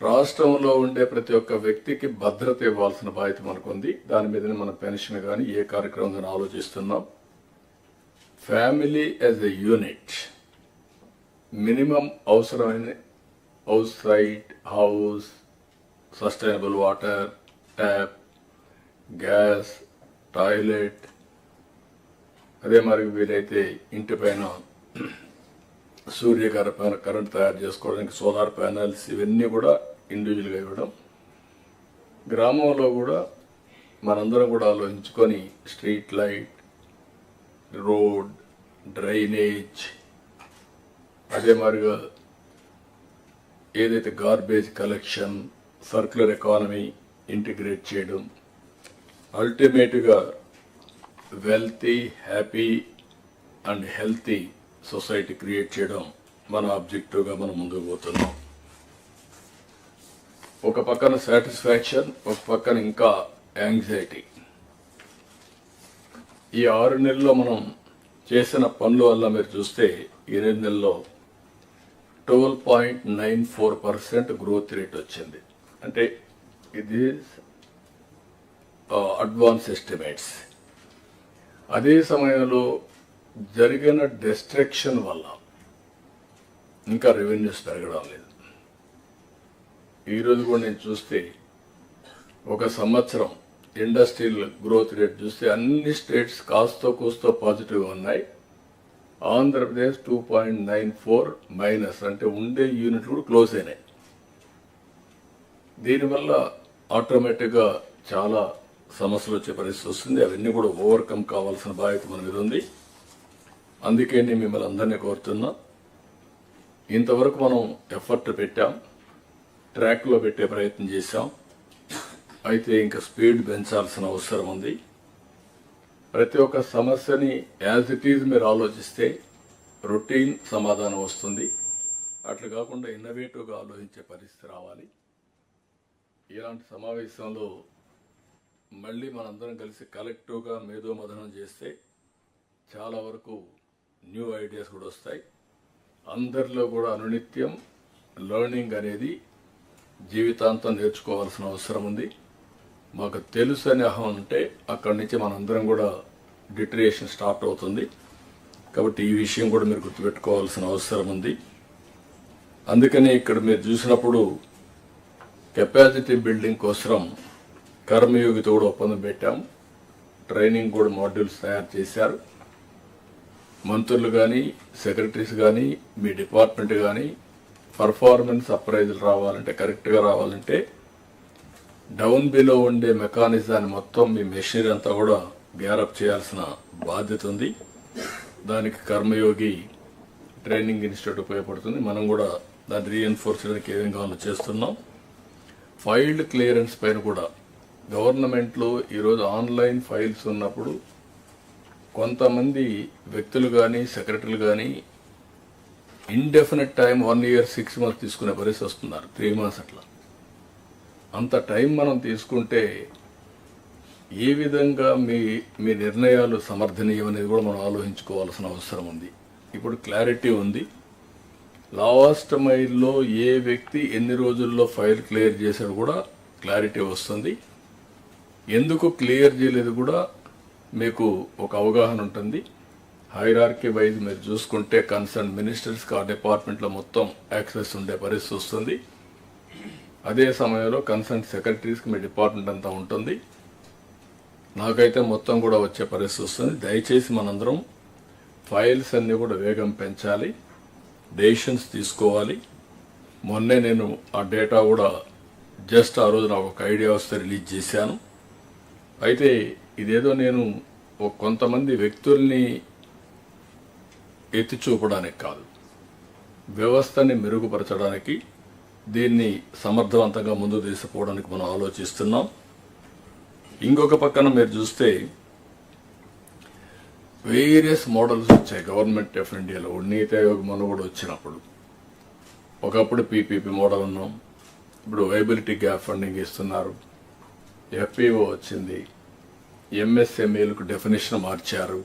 రాష్ట్రంలో ఉండే ప్రతి ఒక్క వ్యక్తికి భద్రత ఇవ్వాల్సిన బాధ్యత మనకుంది. దాని మీదనే మన పెన్షన్ కానీ ఏ కార్యక్రమం కానీ ఆలోచిస్తున్నాం. Family as a unit minimum అవసరమైన house site, house, sustainable water, tap, gas, toilet, అదే మరి వీలైతే ఇంటి పైన కరెంట్ తయారు చేసుకోవడానికి సోలార్ ప్యానెల్స్, ఇవన్నీ కూడా ఇండివిజువల్గా ఇవ్వడం. గ్రామంలో కూడా మనందరం కూడా ఆలోచించుకొని స్ట్రీట్ లైట్, రోడ్, డ్రైనేజ్, అదే మరిగా ఏదైతే garbage collection, circular economy integrate చేయడం, అల్టిమేట్గా wealthy, happy and healthy society create చేయడం మన ఆబ్జెక్టివ్గా మనం ముందుకు పోతున్నాం. ఒక పక్కన సాటిస్ఫాక్షన్, ఒక పక్కన ఇంకా యాంగ్జైటీ. ఈ 6 నెలల్లో మనం చేసిన పనుల వల్ల మీరు చూస్తే 8 నెలల్లో 12.94% గ్రోత్ రేట్ వచ్చింది. అంటే ఇది అడ్వాన్స్ ఎస్టిమేట్స్. అదే సమయంలో జరిగిన డిస్ట్రక్షన్ వల్ల ఇంకా రెవెన్యూస్ పెరగడం లేదు. ఈరోజు కూడా నేను చూస్తే ఒక సంవత్సరం ఇండస్ట్రియల్ గ్రోత్ రేట్ చూస్తే అన్ని స్టేట్స్ కాస్తో కూస్తో పాజిటివ్గా ఉన్నాయి. ఆంధ్రప్రదేశ్ 2.94 మైనస్, అంటే ఉండే యూనిట్లు కూడా క్లోజ్ అయినాయి. దీనివల్ల ఆటోమేటిక్గా చాలా సమస్యలు వచ్చే పరిస్థితి వస్తుంది. అవన్నీ కూడా ఓవర్కమ్ కావాల్సిన బాధ్యత మన మీద ఉంది. అందుకే నేను మిమ్మల్ని అందరినీ కోరుతున్నా, ఇంతవరకు మనం ఎఫర్ట్ పెట్టాం, ట్రాక్లో పెట్టే ప్రయత్నం చేశాం. అయితే ఇంకా స్పీడ్ పెంచాల్సిన అవసరం ఉంది. ప్రతి ఒక్క సమస్యని యాజ్ ఇట్ ఈజ్ మీరు ఆలోచిస్తే రొటీన్ సమాధానం వస్తుంది. అట్లా కాకుండా ఇన్నోవేటివ్గా ఆలోచించే పరిస్థితి రావాలి. ఇలాంటి సమావేశంలో మళ్ళీ మనందరం కలిసి కలెక్టివ్గా మేధోమథనం చేస్తే చాలా వరకు న్యూ ఐడియాస్ కూడా వస్తాయి. అందరిలో కూడా అనునిత్యం లెర్నింగ్ అనేది జీవితాంతం నేర్చుకోవాల్సిన అవసరం ఉంది. మాకు తెలుసు అని అహం ఉంటే అక్కడి నుంచి మనందరం కూడా డిటరేషన్ స్టార్ట్ అవుతుంది. కాబట్టి ఈ విషయం కూడా మీరు గుర్తుపెట్టుకోవాల్సిన అవసరం ఉంది. అందుకని ఇక్కడ మీరు చూసినప్పుడు కెపాసిటీ బిల్డింగ్ కోసం కర్మయోగితో కూడా ఒప్పందం పెట్టాం. ట్రైనింగ్ కూడా మాడ్యూల్స్ తయారు చేశారు. మంత్రులు కానీ, సెక్రటరీస్ కానీ, మీ డిపార్ట్మెంట్ కానీ పర్ఫార్మెన్స్ అప్రైజల్ రావాలంటే, కరెక్ట్గా రావాలంటే డౌన్ బిలో ఉండే మెకానిజాన్ని మొత్తం మీ మెషినరీ అంతా కూడా గ్యారప్ చేయాల్సిన బాధ్యత ఉంది. దానికి కర్మయోగి ట్రైనింగ్ ఇన్స్టిట్యూట్ ఉపయోగపడుతుంది. మనం కూడా దాన్ని రీఎన్ఫోర్స్ చేయడానికి ఏమేం కావాలో చేస్తున్నాం. ఫైల్డ్ క్లియరెన్స్ పైన కూడా గవర్నమెంట్లో ఈరోజు ఆన్లైన్ ఫైల్స్ ఉన్నప్పుడు కొంతమంది వ్యక్తులు కానీ, సెక్రటరీలు కానీ ఇండెఫినెట్ టైం 1 year 6 months తీసుకునే పరిస్థితి వస్తున్నారు. 3 months అట్లా. అంత టైం మనం తీసుకుంటే ఏ విధంగా మీ నిర్ణయాలు సమర్థనీయం అనేది కూడా మనం ఆలోచించుకోవాల్సిన అవసరం ఉంది. ఇప్పుడు క్లారిటీ ఉంది. లాస్ట్ మైల్లో ఏ వ్యక్తి ఎన్ని రోజుల్లో ఫైల్ క్లియర్ చేశాడు కూడా క్లారిటీ వస్తుంది. ఎందుకు క్లియర్ చేయలేదు కూడా మీకు ఒక అవగాహన ఉంటుంది. హైరార్కీ వైజ్ మీరు చూసుకుంటే కన్సర్న్ మినిస్టర్స్కి ఆ డిపార్ట్మెంట్లో మొత్తం యాక్సెస్ ఉండే పరిస్థితి వస్తుంది. అదే సమయంలో కన్సర్న్ సెక్రటరీస్కి మీ డిపార్ట్మెంట్ అంతా ఉంటుంది. నాకైతే మొత్తం కూడా వచ్చే పరిస్థితి వస్తుంది. దయచేసి మనందరం ఫైల్స్ అన్నీ కూడా వేగం పెంచాలి, డెసిషన్స్ తీసుకోవాలి. మొన్నే నేను ఆ డేటా కూడా జస్ట్ ఆ రోజు నాకు ఒక ఐడియా వస్తే రిలీజ్ చేశాను. అయితే ఇదేదో నేను కొంతమంది వ్యక్తుల్ని ఎత్తి చూపడానికి కాదు, వ్యవస్థని మెరుగుపరచడానికి, దీన్ని సమర్థవంతంగా ముందుకు తీసుకుపోవడానికి మనం ఆలోచిస్తున్నాం. ఇంకొక పక్కన మీరు చూస్తే వేరియస్ మోడల్స్ వచ్చాయి గవర్నమెంట్ ఆఫ్ ఇండియాలో. నీతి ఆయోగ్ మనం కూడా వచ్చినప్పుడు ఒకప్పుడు పీపీపీ మోడల్ ఉన్నాం, ఇప్పుడు వైబిలిటీ గ్యాప్ ఫండింగ్ ఇస్తున్నారు, ఎఫ్పిఓ వచ్చింది, ఎంఎస్ఎంఈలకు డెఫినేషన్ మార్చారు.